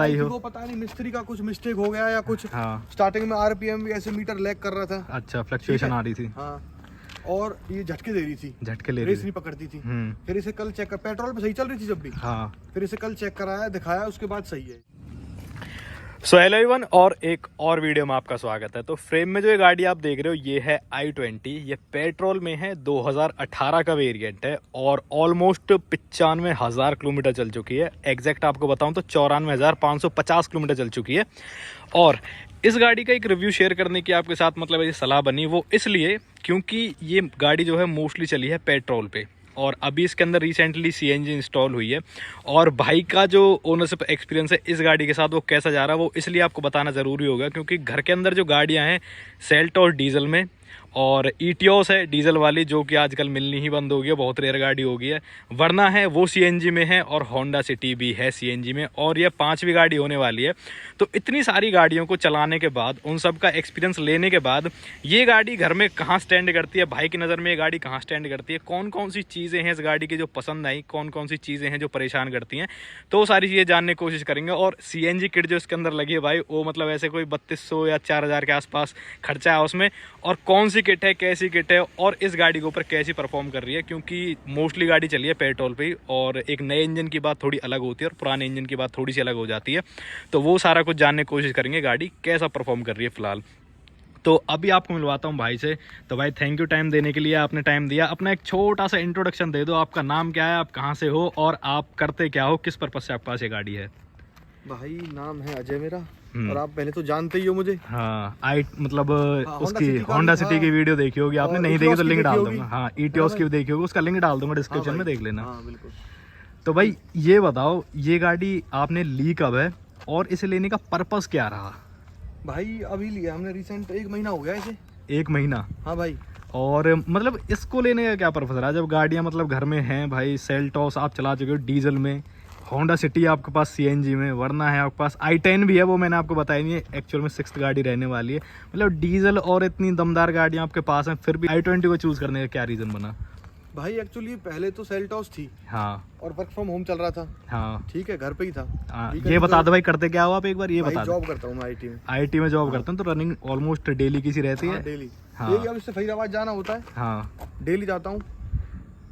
ही हो। वो पता नहीं मिस्त्री का कुछ मिस्टेक हो गया या कुछ। हाँ। स्टार्टिंग में आरपीएम भी ऐसे मीटर लैग कर रहा था। अच्छा, फ्लक्चुएशन आ रही थी। हाँ, और ये झटके दे रही थी, झटके ले रेस रही नहीं पकड़ती थी। थी। फिर इसे कल चेक कर, पेट्रोल पे सही चल रही थी जब भी। हाँ। फिर इसे कल चेक कराया, दिखाया, उसके बाद सही है। सो हेलो एवरीवन, और एक और वीडियो में आपका स्वागत है। तो फ्रेम में जो ये गाड़ी आप देख रहे हो ये है i20। ये पेट्रोल में है, 2018 का वेरिएंट है और ऑलमोस्ट 95,000 किलोमीटर चल चुकी है। एग्जैक्ट आपको बताऊं तो 94,550 किलोमीटर चल चुकी है। और इस गाड़ी का एक रिव्यू शेयर करने की आपके साथ मतलब ये सलाह बनी, वो इसलिए क्योंकि ये गाड़ी जो है मोस्टली चली है पेट्रोल पे और अभी इसके अंदर रिसेंटली सीएनजी इंस्टॉल हुई है। और भाई का जो ओनरशिप एक्सपीरियंस है इस गाड़ी के साथ वो कैसा जा रहा है वो इसलिए आपको बताना ज़रूरी होगा, क्योंकि घर के अंदर जो गाड़ियां हैं सेल्टोस डीजल में और ईटियोस है डीजल वाली, जो कि आजकल मिलनी ही बंद हो गई है, बहुत रेयर गाड़ी हो गई है, वरना है वो सीएनजी में है और होंडा सिटी भी है सीएनजी में, और ये 5वीं गाड़ी होने वाली है। तो इतनी सारी गाड़ियों को चलाने के बाद, उन सब का एक्सपीरियंस लेने के बाद, ये गाड़ी घर में कहाँ स्टैंड करती है, भाई की नज़र में ये गाड़ी कहाँ स्टैंड करती है, कौन कौन सी चीज़ें हैं इस गाड़ी की जो पसंद आई, कौन कौन सी चीज़ें हैं जो परेशान करती हैं, तो वो सारी चीज़ें जानने की कोशिश करेंगे। और सीएनजी किट जो इसके अंदर लगी है भाई, वो मतलब ऐसे कोई 3200 या 4000 के आसपास खर्चा है उसमें, और कौन सी किट है, कैसी किट है, और इस गाड़ी के ऊपर कैसी परफॉर्म कर रही है, क्योंकि मोस्टली गाड़ी चली है पेट्रोल पे ही, और एक नए इंजन की बात थोड़ी अलग होती है और पुराने इंजन की बात थोड़ी सी अलग हो जाती है। तो वो सारा कुछ जानने की कोशिश करेंगे गाड़ी कैसा परफॉर्म कर रही है फिलहाल। तो अभी आपको मिलवाता हूँ भाई से। तो भाई थैंक यू टाइम देने के लिए, आपने टाइम दिया। अपना एक छोटा सा इंट्रोडक्शन दे दो, आपका नाम क्या है, आप कहाँ से हो और आप करते क्या हो, किस पर्पज से आपके पास ये गाड़ी है। भाई नाम है अजय मेरा, और आप पहले तो जानते ही हो मुझे। हाँ, मतलब हाँ, उसकी होंडा सिटी की वीडियो देखी होगी आपने, नहीं देखी तो लिंक डाल दूंगा। हाँ, ईटियोस की भी देखी होगी, उसका लिंक डाल दूंगा डिस्क्रिप्शन में, देख लेना। हाँ बिल्कुल। तो भाई ये बताओ, ये गाड़ी आपने ली कब है और इसे लेने का पर्पस क्या रहा। भाई अभी लिया हमने, रिसेंट 1 महीना हो गया इसे। 1 महीना? हाँ भाई। और मतलब इसको लेने का क्या पर्पस रहा, जब गाड़ियाँ मतलब घर में हैं भाई, सेल्टोस आप चला चुके हो डीजल में, होंडा सिटी आपके पास सीएनजी में, वरना है आपके पास i10 भी है, वो मैंने आपको बताया नहीं है, एक्चुअल में 6th गाड़ी रहने वाली है। मतलब डीजल और इतनी दमदार गाड़ियाँ आपके पास हैं, फिर भी i20 को चूज़ करने का क्या रीज़न बना। भाई एक्चुअली पहले तो सेल्टोस थी। हाँ। और वर्क फ्रॉम होम चल रहा था। हाँ ठीक है, घर पे ही था। ये बता दो भाई, करते क्या हो आप, एक बार ये बता दो। जॉब करता हूँ मैं आईटी में। आईटी में जॉब करता हूँ, तो रनिंग ऑलमोस्ट डेली की सी रहती है। डेली। हाँ। अब इससे फरीदाबाद जाना होता है। हाँ, डेली जाता हूँ।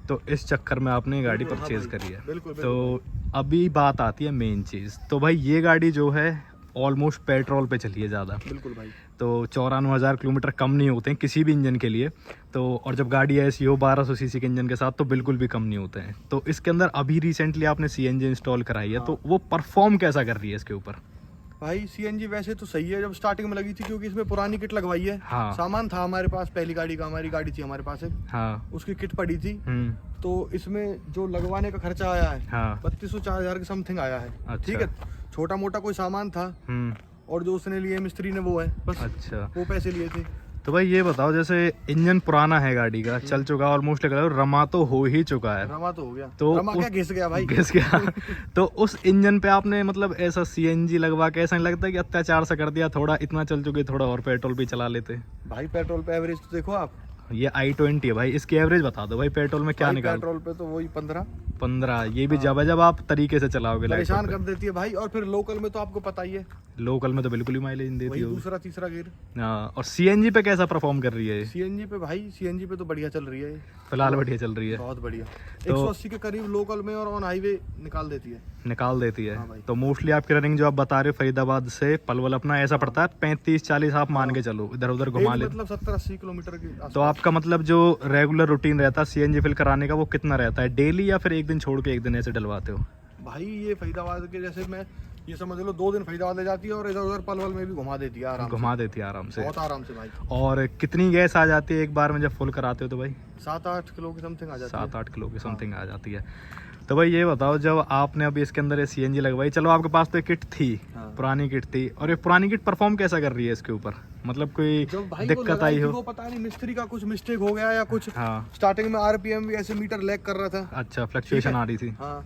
तो इस चक्कर में आपने गाड़ी बिल्कुल, परचेज हाँ करी है। बिल्कुल। तो अभी बात आती है मेन चीज़। तो भाई ये गाड़ी जो है ऑलमोस्ट पेट्रोल पे चली है ज़्यादा। बिल्कुल भाई। तो 94,000 किलोमीटर कम नहीं होते हैं किसी भी इंजन के लिए। तो और जब गाड़ी ऐसी हो 1200 सीसी के इंजन के साथ, तो बिल्कुल भी कम नहीं होते हैं। तो इसके अंदर अभी रिसेंटली आपने सीएनजी इंस्टॉल कराई है। हाँ। तो वो परफॉर्म कैसा कर रही है इसके ऊपर। भाई सीएनजी वैसे तो सही है, जब स्टार्टिंग में लगी थी, क्योंकि इसमें पुरानी किट लगवाई है। हाँ। सामान था हमारे पास, पहली गाड़ी का, हमारी गाड़ी थी हमारे पास एक। हाँ। उसकी किट पड़ी थी। तो इसमें जो लगवाने का खर्चा आया है, हाँ। 3200-4000 के समथिंग आया है। अच्छा। ठीक है, छोटा मोटा कोई सामान था, और जो उसने लिए मिस्त्री ने वो है बस। अच्छा, वो पैसे लिए थे। तो भाई ये बताओ, जैसे इंजन पुराना है गाड़ी का, चल चुका ऑलमोस्ट, रमा तो हो ही चुका है। रमा तो हो गया, तो रमा क्या घिस गया भाई, घिस गया। तो उस इंजन पे आपने मतलब ऐसा सीएनजी लगवा के ऐसा नहीं लगता कि अत्याचार सा कर दिया, थोड़ा इतना चल चुके, थोड़ा और पेट्रोल भी चला लेते। भाई पेट्रोल पे एवरेज तो देखो आप, ये i20 है भाई, इसकी एवरेज बता दो भाई, पेट्रोल में क्या निकाल। पेट्रोल पे तो वही 15। ये भी जब आप तरीके से चलाओगे परेशान कर देती है भाई। और फिर लोकल में तो आपको पता ही है, लोकल में तो बिल्कुल ही माइलेज नहीं देती है। दूसरा तीसरा गियर। हाँ, और सीएनजी पे कैसा परफॉर्म कर रही है। सीएनजी पे भाई, सीएनजी पे तो बढ़िया चल रही है फिलहाल, बढ़िया चल रही है, बहुत बढ़िया। 180 के करीब लोकल में और ऑन हाईवे निकाल देती है। हाँ, तो मोस्टली आपकी रनिंग जो आप बता रहे हो फरीदाबाद से पलवल अपना ऐसा पड़ता है 35-40 आप मान के चलो, इधर उधर घुमा ले, मतलब 70-80 किलोमीटर की। तो आपका मतलब जो रेगुलर रूटीन रहता है सीएनजी फिल कराने का, वो कितना रहता है डेली, या फिर एक दिन छोड़ के एक दिन ऐसे डलवाते हो। भाई ये फरीदाबाद के, जैसे मैं ये समझ लो 2 दिन फरीदाबाद ले जाती है, और इधर उधर पलवल में भी घुमा देती है आराम से, बहुत आराम से भाई। और कितनी गैस आ जाती है एक बार में जब फुल कराते हो तो भाई? 7-8 किलो की समथिंग आ जाती है। 7-8 किलो की समथिंग आ जाती है। तो भाई ये बताओ, जब आपने अभी इसके अंदर ये सीएनजी लगवाई, चलो आपके पास तो एक किट थी, पुरानी किट थी, और ये पुरानी किट परफॉर्म कैसा कर रही है इसके ऊपर, मतलब कोई दिक्कत आई हो? वो पता नहीं मिस्त्री का कुछ मिस्टेक हो गया या कुछ। स्टार्टिंग में आरपीएम भी ऐसे मीटर लैग कर रहा था। अच्छा, फ्लक्चुएशन आ रही थी। हाँ,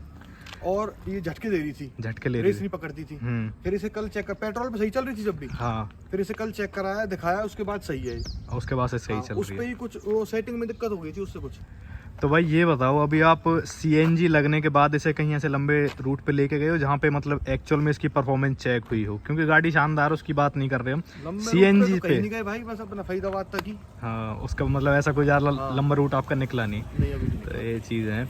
और ये झटके दे रही थी, झटके ले रेस रही नहीं पकड़ती थी। फिर इसे कल चेक कर, पेट्रोल पे सही चल रही थी जब भी। हाँ। फिर इसे कल चेक कराया, दिखाया, उसके बाद सही है। उसके बाद से सही चल रही है। उस पे ही कुछ वो सेटिंग में दिक्कत हो गई थी उससे कुछ। तो भाई ये बताओ, अभी आप सीएनजी लगने के बाद इसे कहीं ऐसे लंबे रूट पे लेके गए हो जहाँ पे मतलब एक्चुअल में इसकी परफॉर्मेंस चेक हुई हो? क्योंकि गाड़ी शानदार, उसकी बात नहीं कर रहे हम, सीएनजी पे कहीं नहीं गए भाई, बस अपना फरीदाबाद तक ही। हाँ, उसका मतलब ऐसा कोई ज़्यादा लंबा रूट आपका निकला नहीं। तो ये चीज़ है।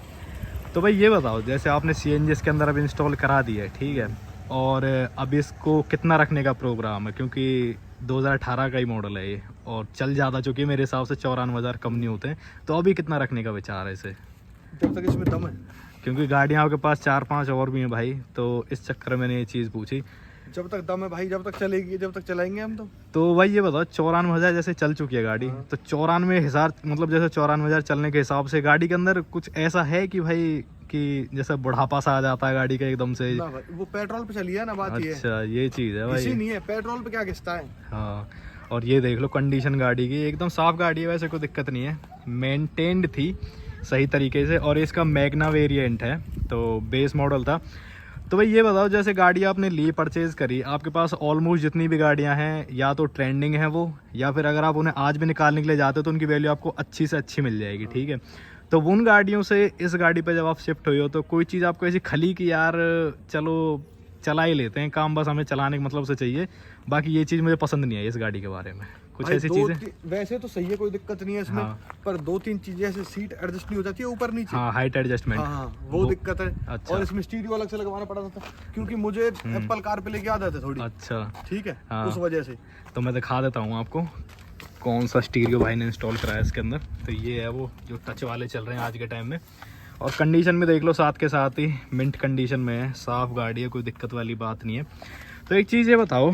तो भाई ये बताओ, जैसे आपने सीएनजी इसके अंदर अब इंस्टॉल करा दिया है, ठीक है, और अब इसको कितना रखने का प्रोग्राम है? क्योंकि 2018 का ही मॉडल है ये और चल ज़्यादा चुकी है मेरे हिसाब से, 94,000 कम नहीं होते हैं। तो अभी कितना रखने का विचार है इसे? जब तक इसमें दम है, क्योंकि गाड़ियाँ आपके पास 4-5 और भी हैं भाई, तो इस चक्कर में मैंने ये चीज़ पूछी। जब तक दम है भाई, जब तक चलेगी, जब तक चलाएंगे हम। तो भाई ये बताओ, 94,000 जैसे चल चुकी है गाड़ी, तो 94,000 मतलब जैसे 94,000 चलने के हिसाब से गाड़ी के अंदर कुछ ऐसा है कि भाई कि जैसे बुढ़ापा सा आ जाता है गाड़ी का एकदम से? ना भाई, वो पेट्रोल पे चली है ना, बात ये है। अच्छा, ये चीज़ है भाई, नहीं है पेट्रोल पे क्या घिसता है। हाँ, और ये देख लो कंडीशन गाड़ी की, एकदम साफ गाड़ी है, वैसे कोई दिक्कत नहीं है, मेंटेन्ड थी सही तरीके से। और इसका मैग्ना वेरिएंट है, तो बेस मॉडल था। तो भाई ये बताओ, जैसे गाड़ी आपने ली, परचेज़ करी, आपके पास ऑलमोस्ट जितनी भी गाड़ियां हैं या तो ट्रेंडिंग है वो, या फिर अगर आप उन्हें आज भी निकालने के लिए जाते हो तो उनकी वैल्यू आपको अच्छी से अच्छी मिल जाएगी, ठीक है। तो उन गाड़ियों से इस गाड़ी पे जब आप शिफ्ट हुए हो तो कोई चीज़ आपको ऐसी खली कि यार चलो चला ही लेते हैं, काम बस हमें चलाने के मतलब से चाहिए, बाकी ये चीज़ मुझे पसंद नहीं है इस गाड़ी के बारे में? कुछ ऐसी चीज़ें? वैसे तो सही है, कोई दिक्कत नहीं है इसमें। हाँ। पर 2-3 चीजें ऐसे, सीट एडजस्ट नहीं हो जाती है ऊपर नीचे। हाँ, हाइट एडजस्टमेंट। हाँ, वो दिक्कत है। अच्छा। और इसमें स्टीरियो अलग से लगवाना पड़ा था, क्योंकि मुझे एप्पल कार पे लेके आदत है थोड़ी। अच्छा, ठीक है। हाँ। उस वजह से तो मैं दिखा देता हूँ आपको कौन सा स्टीरियो भाई ने इंस्टॉल कराया इसके अंदर। तो ये है वो जो टच वाले चल रहे हैं आज के टाइम में, और कंडीशन में देख लो साथ के साथ ही मिंट कंडीशन में है, साफ़ गाड़ी है, कोई दिक्कत वाली बात नहीं है। तो एक चीज़ ये बताओ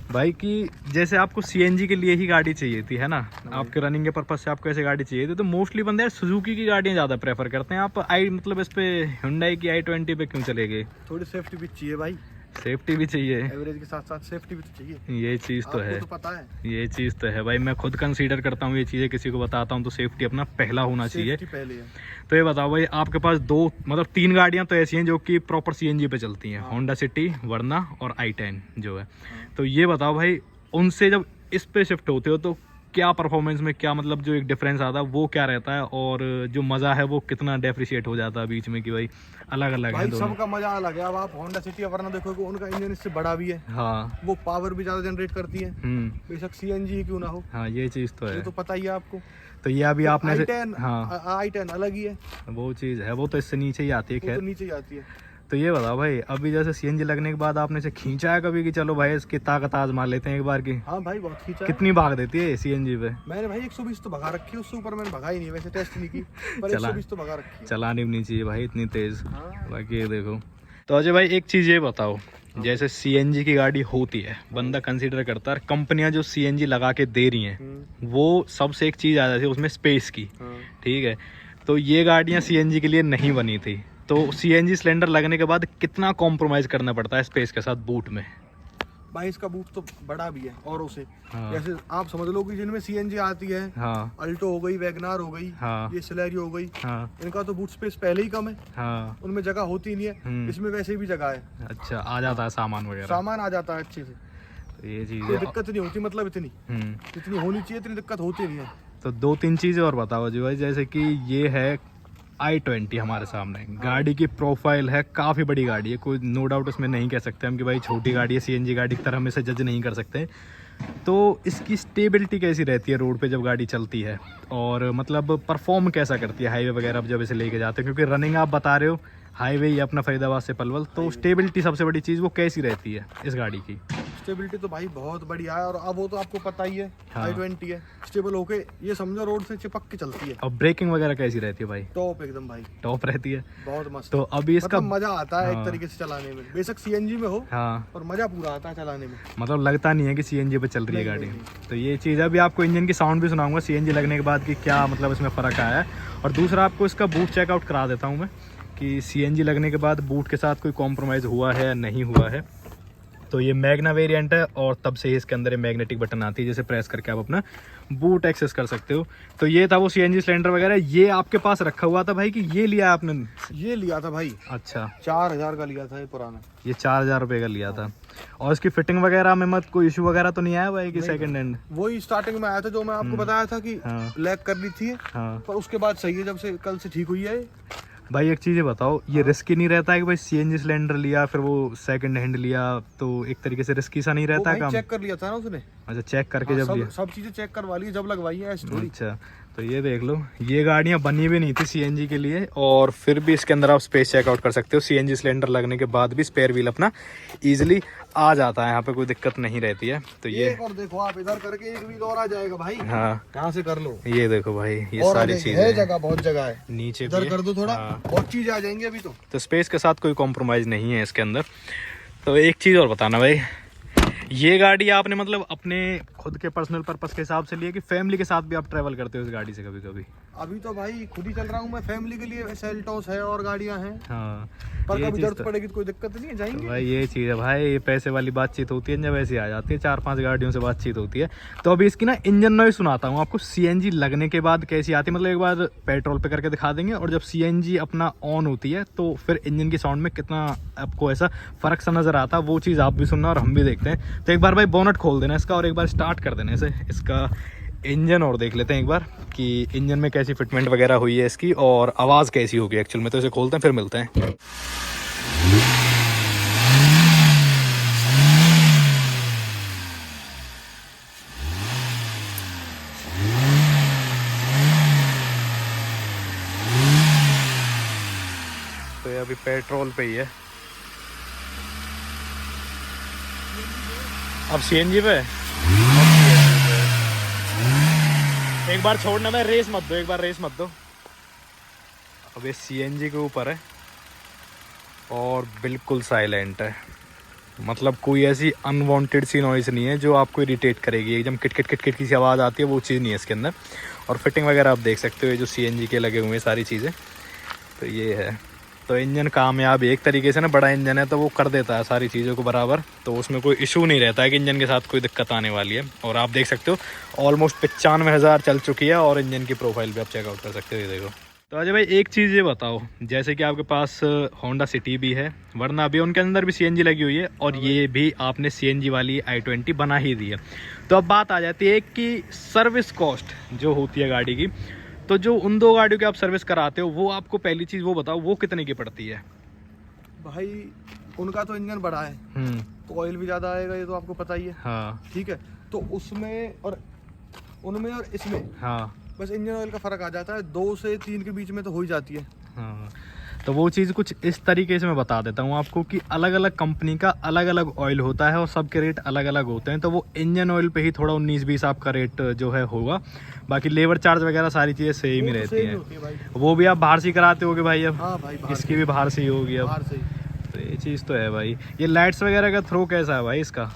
भाई कि जैसे आपको सीएनजी के लिए ही गाड़ी चाहिए थी, है ना, आपके रनिंग के पर्पज से आपको ऐसे गाड़ी चाहिए थी, तो मोस्टली बंदे यार सुजुकी की गाड़ियाँ ज़्यादा प्रेफर करते हैं। आप मतलब इस पे Hyundai की i20 पे क्यों चले गए? थोड़ी सेफ्टी भी चाहिए भाई, सेफ्टी भी चाहिए, एवरेज के साथ साथ सेफ्टी भी तो चाहिए। ये चीज़ तो है, तो पता है, ये चीज़ तो है भाई, मैं खुद कंसीडर करता हूँ ये चीज़ें, किसी को बताता हूँ तो सेफ्टी अपना पहला होना चाहिए। पहले है। तो ये बताओ भाई, आपके पास 3 गाड़ियाँ तो ऐसी हैं जो कि प्रॉपर सीएनजी पे चलती हैं, होंडा सिटी, वर्ना और i10 जो है। तो ये बताओ भाई, उनसे जब इस पे शिफ्ट होते हो तो क्या परफॉर्मेंस में क्या मतलब जो एक डिफरेंस आता है वो क्या रहता है, और जो मज़ा है वो कितना डेप्रिशिएट हो जाता है बीच में कि भाई अलग अलग है दोनों? सबका मजा अलग है। अब आप होंडा सिटी या वर्ना देखोगे, उनका इंजन इससे बड़ा भी है। हाँ, वो पावर भी ज़्यादा जनरेट करती है, बेशक सीएनजी क्यों ना हो। हाँ, ये चीज़ तो है, ये तो पता ही है आपको। तो ये अभी आपने i10 अलग ही है, वो चीज़ है, वो तो इससे नीचे ही आती है, खैर नीचे ही आती है। तो ये बताओ भाई, अभी जैसे सीएनजी लगने के बाद आपने इसे खींचा है कभी कि चलो भाई इसकी ताकत आजमा लेते हैं एक बार की? हाँ भाई, बहुत खींचा। कितनी भाग देती है सीएनजी पे? मैंने भाई 120 तो भगा रखी है, उससे ऊपर मैंने भगा ही नहीं, वैसे टेस्ट नहीं की, पर 120 तो भगा रखी है। चलानी भी नहीं चाहिए भाई इतनी तेज। हाँ। बाकी ये देखो। तो अजय भाई एक चीज़ ये बताओ, जैसे सीएनजी की गाड़ी होती है, बंदा कंसीडर करता है, कंपनियां जो सीएनजी लगा के दे रही हैं वो सबसे एक चीज़ आ जाती है उसमें, स्पेस की, ठीक है। तो ये गाड़ियाँ सीएनजी के लिए नहीं बनी थी, तो सीएनजी सिलेंडर लगने के बाद कितना कॉम्प्रोमाइज़ करना पड़ता है स्पेस के साथ बूट में? भाई इसका बूट तो बड़ा भी है औरों से। हाँ। जैसे आप समझ लो कि जिनमें सीएनजी आती है, हाँ, अल्टो हो गई, वैगनार हो गई, हाँ, ये सिलेरियो हो गई, हाँ, इनका तो बूट स्पेस पहले ही कम है, हाँ, उनमें जगह होती नहीं है, इसमें वैसे भी जगह है। अच्छा, आ जाता है सामान वगैरह, सामान आ जाता है अच्छे से, तो ये चीज़ दिक्कत नहीं होती, मतलब इतनी होनी चाहिए, इतनी दिक्कत होती नहीं है। तो 2-3 चीज़ें और बताओ जी भाई, जैसे कि ये है i20 हमारे सामने, गाड़ी की प्रोफाइल है, काफ़ी बड़ी गाड़ी है, कोई नो डाउट उसमें नहीं कह सकते हम कि भाई छोटी गाड़ी है, सीएनजी गाड़ी की तरह हम इसे जज नहीं कर सकते। तो इसकी स्टेबिलिटी कैसी रहती है रोड पे जब गाड़ी चलती है, और मतलब परफॉर्म कैसा करती है हाईवे वगैरह जब इसे लेके जाते हैं? क्योंकि रनिंग आप बता रहे हो हाईवे ही अपना फरीदाबाद से पलवल, तो स्टेबिलिटी सबसे बड़ी चीज़ वो कैसी रहती है इस गाड़ी की? स्टेबिलिटी तो भाई बहुत बढ़िया है, और अब वो तो आपको पता ही है, हाँ, i20 है, स्टेबल होके ये समझो रोड से चिपक के चलती है। और ब्रेकिंग वगैरह कैसी रहती है भाई? टॉप एकदम भाई, टॉप रहती है, बहुत मस्त। तो अभी इसका मतलब मजा आता है, हाँ, एक तरीके से चलाने में, बेशक सीएनजी में हो, हाँ, और मजा पूरा आता है चलाने में, मतलब लगता नहीं है कि सीएनजी पे चल रही है गाड़ी। तो ये चीज़, अभी आपको इंजन की साउंड भी सुनाऊंगा सीएनजी लगने के बाद कि क्या मतलब इसमें फ़र्क आया है। और दूसरा आपको इसका बूट चेकआउट करा देता हूँ मैं कि सीएनजी लगने के बाद बूट के साथ कोई कॉम्प्रोमाइज़ हुआ है या नहीं हुआ है। तो ये मैग्ना वेरिएंट है, और तब से ही इसके अंदर मैग्नेटिक बटन आती है, जैसे प्रेस करके आप अपना बूट एक्सेस कर सकते हो। तो ये था वो सीएनजी सिलेंडर वगैरह, ये आपके पास रखा हुआ था भाई कि ये लिया आपने? ये लिया था भाई। अच्छा, 4,000 का लिया था ये पुराना, ये 4,000 रुपये का लिया था। और इसकी फिटिंग वगैरह में मत कोई इशू वगैरह तो नहीं आया हुआ है कि सेकंड हैंड? वही स्टार्टिंग में आया था जो मैं आपको बताया था कि लैग कर ली थी, पर उसके बाद सही है, जब से कल से ठीक हुई है। भाई एक चीज़ बताओ, ये रिस्की नहीं रहता है कि भाई सीएनजी सिलेंडर लिया फिर वो सेकंड हैंड लिया, तो एक तरीके से रिस्की सा नहीं रहता है काम? चेक कर लिया था ना उसने। अच्छा, चेक करके जब लिया? सब चीजें चेक करवा ली जब लगवाई है ऐसे थोड़ी। अच्छा, तो ये देख लो, ये गाड़ियाँ बनी भी नहीं थी सीएनजी के लिए, और फिर भी इसके अंदर आप स्पेस चेकआउट कर सकते हो। सीएनजी सिलेंडर लगने के बाद भी स्पेयर व्हील अपना इजीली आ जाता है, यहाँ पे कोई दिक्कत नहीं रहती है। तो ये और देखो आप इधर करके एक व्हील और आ जाएगा भाई। हाँ, यहाँ से कर लो। ये देखो भाई, ये सारी चीजें है, जगह बहुत जगह है, नीचे इधर कर दो थोड़ा। हाँ। बहुत चीजें आ जाएंगी अभी तो स्पेस के साथ कोई कॉम्प्रोमाइज नहीं है इसके अंदर। तो एक चीज़ और बताना भाई, ये गाड़ी आपने मतलब अपने खुद के पर्सनल पर्पस के हिसाब से लिए कि फैमिली के साथ भी आप ट्रैवल करते हो इस गाड़ी से कभी कभी? अभी तो भाई खुद ही चल रहा हूँ मैं, फैमिली के लिए सेल्टोस है और गाड़ियाँ हैं। हाँ, पर कभी जरूरत पड़ेगी तो कोई दिक्कत नहीं है, जाएंगे। तो भाई ये चीज़ है भाई, ये पैसे वाली बातचीत होती है जब ऐसी आ जाती है, 4-5 गाड़ियों से बातचीत होती है। तो अभी इसकी ना इंजन नॉइज सुनाता हूँ आपको, सीएनजी लगने के बाद कैसी आती है। मतलब एक बार पेट्रोल पे करके दिखा देंगे, और जब सीएनजी अपना ऑन होती है तो फिर इंजन की साउंड में कितना आपको ऐसा फ़र्क सा नज़र आता है, वो चीज़ आप भी सुनना और हम भी देखते हैं। तो एक बार भाई बोनट खोल देना इसका और एक बार स्टार्ट कर देना इसे, इसका इंजन और देख लेते हैं एक बार कि इंजन में कैसी फिटमेंट वगैरह हुई है इसकी और आवाज़ कैसी होगी एक्चुअल में। तो इसे खोलते हैं फिर मिलते हैं। तो ये अभी पेट्रोल पे ही है, अब सीएनजी पे। एक बार छोड़ना, मैं रेस मत दो, एक बार रेस मत दो। अब ये सीएनजी के ऊपर है और बिल्कुल साइलेंट है, मतलब कोई ऐसी अनवांटेड सी नॉइज़ नहीं है जो आपको इरिटेट करेगी। एकदम किट किट किट किट की सी आवाज़ आती है, वो चीज़ नहीं है इसके अंदर। और फिटिंग वगैरह आप देख सकते हो, ये जो सीएनजी के लगे हुए हैं सारी चीज़ें, तो ये है। तो इंजन कामयाब एक तरीके से ना, बड़ा इंजन है तो वो कर देता है सारी चीज़ों को बराबर, तो उसमें कोई इशू नहीं रहता है कि इंजन के साथ कोई दिक्कत आने वाली है। और आप देख सकते हो ऑलमोस्ट 95,000 चल चुकी है, और इंजन की प्रोफाइल भी आप चेकआउट कर सकते हो, ये देखो। तो अजय भाई एक चीज़ ये बताओ, जैसे कि आपके पास होंडा सिटी भी है, वरना अभी उनके अंदर भी सीएनजी लगी हुई है, और ये भी आपने सीएनजी वाली i20 बना ही दी है। तो अब बात आ जाती है कि सर्विस कॉस्ट जो होती है गाड़ी की, तो जो उन दो गाड़ियों की आप सर्विस कराते हो, वो आपको पहली चीज़ वो बताओ, वो कितने की पड़ती है? भाई उनका तो इंजन बड़ा है, तो ऑयल भी ज़्यादा आएगा, ये तो आपको पता ही है। हाँ, ठीक है। तो उसमें और उनमें और इसमें हाँ, बस इंजन ऑयल का फ़र्क आ जाता है, 2 से 3 के बीच में तो हो ही जाती है। हाँ, तो वो चीज़ कुछ इस तरीके से मैं बता देता हूँ आपको कि अलग अलग कंपनी का अलग अलग ऑयल होता है और सबके रेट अलग अलग होते हैं। तो वो इंजन ऑयल पे ही थोड़ा 19-20 आपका रेट जो है होगा, बाकी लेबर चार्ज वगैरह सारी चीज़ें सेम ही रहती हैं। वो भी आप बाहर से कराते होगे भाई? अब हाँ भाई, इसकी भी बाहर से ही होगी अब। तो ये चीज़ तो है भाई। ये लाइट्स वगैरह का थ्रो कैसा है भाई इसका?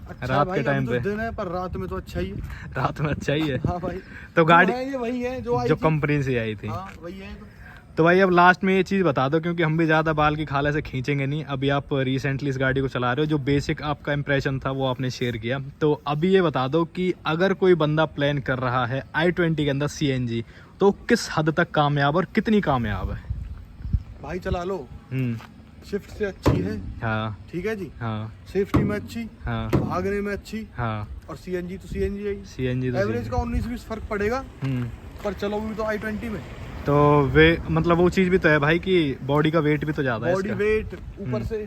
अच्छा रात के टाइम पे दिन है, पर रात में तो अच्छा ही है। रात में अच्छा ही है। हाँ भाई। तो गाड़ी ये वही है जो कंपनी से आई थी। हाँ, वही है। तो भाई अब लास्ट में ये चीज़ बता दो, क्योंकि हम भी ज़्यादा बाल की खाल से खींचेंगे नहीं। अभी आप रिसेंटली इस गाड़ी को चला रहे हो, जो बेसिक आपका इंप्रेशन था वो आपने शेयर किया। तो अभी ये बता दो कि अगर कोई बंदा प्लान कर रहा है i20 के अंदर सीएनजी, तो किस हद तक कामयाब और कितनी कामयाब है? भाई चला लो, शिफ्ट से अच्छी है। हाँ, ठीक है जी। हाँ, सेफ्टी में अच्छी। हाँ, भागने में अच्छी। हाँ, और सीएनजी तो सीएनजी है। सीएनजी एवरेज का 19-20 फर्क पड़ेगा, पर चलो भी तो i20 में। तो वे मतलब वो चीज़ भी तो है भाई कि बॉडी का वेट भी तो ज़्यादा है, बॉडी वेट ऊपर से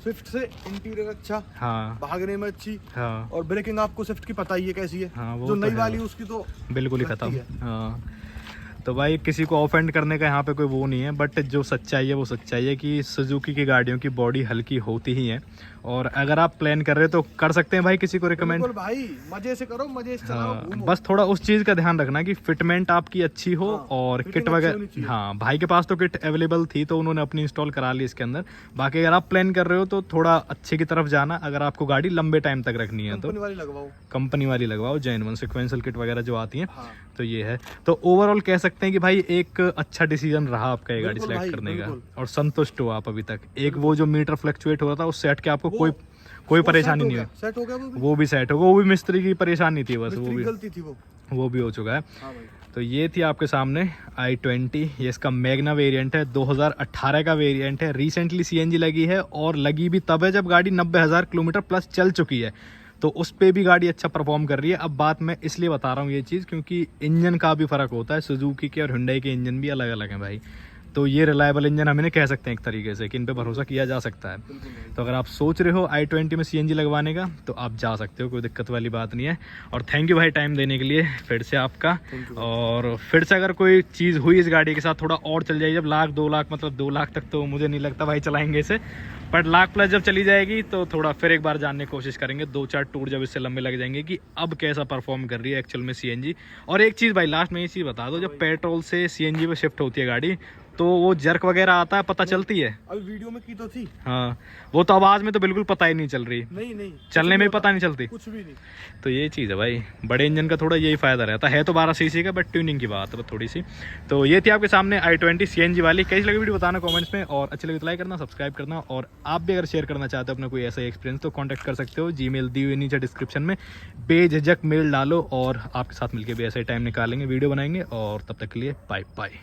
स्विफ्ट से इंटीरियर अच्छा। हाँ, भागने में अच्छी। हाँ, और ब्रेकिंग आपको स्विफ्ट की पता ही है कैसी है। हाँ, वो जो नई वाली उसकी तो बिल्कुल ही खत्म। हाँ, तो भाई किसी को ऑफेंड करने का यहाँ पे कोई वो नहीं है, बट जो सच्चाई है वो सच्चाई है कि सुजुकी की गाड़ियों की बॉडी हल्की होती ही है। और अगर आप प्लान कर रहे हो तो कर सकते हैं भाई, किसी को रिकमेंड। भाई मजे से करो, मजे से चलाओ। हाँ, बस थोड़ा उस चीज़ का ध्यान रखना कि फिटमेंट आपकी अच्छी हो। हाँ, और किट वगैरह। हाँ, भाई के पास तो किट अवेलेबल थी तो उन्होंने अपनी इंस्टॉल करा ली इसके अंदर। बाकी अगर आप प्लान कर रहे हो तो थोड़ा अच्छे की तरफ जाना, अगर आपको गाड़ी लंबे टाइम तक रखनी है तो कंपनी वाली लगवाओ, जेन्युइन सिक्वेंशियल किट वगैरह जो आती है। हाँ, तो ये है। तो ओवरऑल कह सकते हैं कि भाई एक अच्छा डिसीजन रहा आपका ये गाड़ी सिलेक्ट करने का, और संतुष्ट हो आप अभी तक। एक वो जो मीटर फ्लक्चुएट हो रहा था उससे हट के आपको कोई परेशानी नहीं हुई। सेट हो गया वो भी सेट हो गया, वो भी मिस्त्री की परेशानी थी बस, वो भी गलती थी, वो भी हो चुका है। हाँ भाई। तो ये थी आपके सामने i20, ये इसका मैग्ना वेरिएंट है, 2018 का वेरिएंट है। रिसेंटली सीएनजी लगी है और लगी भी तब है जब गाड़ी 90,000 किलोमीटर प्लस चल चुकी है, तो उस पे भी गाड़ी अच्छा परफॉर्म कर रही है। अब बात मैं इसलिए बता रहा हूँ ये चीज़ क्योंकि इंजन का भी फ़र्क होता है, सुजुकी के और हुंडई के इंजन भी अलग अलग हैं भाई। तो ये रिलायबल इंजन हम इन्हें कह सकते हैं एक तरीके से कि इन पे भरोसा किया जा सकता है। तो अगर आप सोच रहे हो i20 में सीएनजी लगवाने का तो आप जा सकते हो, कोई दिक्कत वाली बात नहीं है। और थैंक यू भाई टाइम देने के लिए फिर से आपका। और फिर से अगर कोई चीज़ हुई इस गाड़ी के साथ थोड़ा और चल जाएगी, जब 1,00,000 2 लाख मतलब 2 लाख तक तो मुझे नहीं लगता भाई चलाएंगे इसे, बट 1,00,000+ जब चली जाएगी तो थोड़ा फिर एक बार जानने की कोशिश करेंगे, 2-4 टूर जब इससे लंबे लग जाएंगे कि अब कैसा परफॉर्म कर रही है एक्चुअल में सीएनजी। और एक चीज़ भाई लास्ट में ये चीज़ बता दो, जब पेट्रोल से सीएनजी पे शिफ्ट होती है गाड़ी तो वो जर्क वगैरह आता है, पता चलती है? अभी वीडियो में की तो थी। हाँ, वो तो आवाज़ में तो बिल्कुल पता ही नहीं चल रही। नहीं चलने में पता नहीं चलती, कुछ भी नहीं। तो ये चीज़ है भाई, बड़े इंजन का थोड़ा यही फ़ायदा रहता है। तो 12 सीसी का, बट ट्यूनिंग की बात है थोड़ी सी। तो ये थी आपके सामने i20 सीएनजी वाली। कैसी लगी वीडियो बताना कमेंट्स में, और अच्छी लगी तो लाइक करना, सब्सक्राइब करना। और आप भी अगर शेयर करना चाहते हो अपना कोई ऐसा एक्सपीरियंस तो कॉन्टैक्ट कर सकते हो, जीमेल दी हुई नीचे डिस्क्रिप्शन में, बेझिझक मेल डालो और आपके साथ मिलकर भी ऐसा ही टाइम निकालेंगे, वीडियो बनाएंगे। और तब तक के लिए बाय बाय।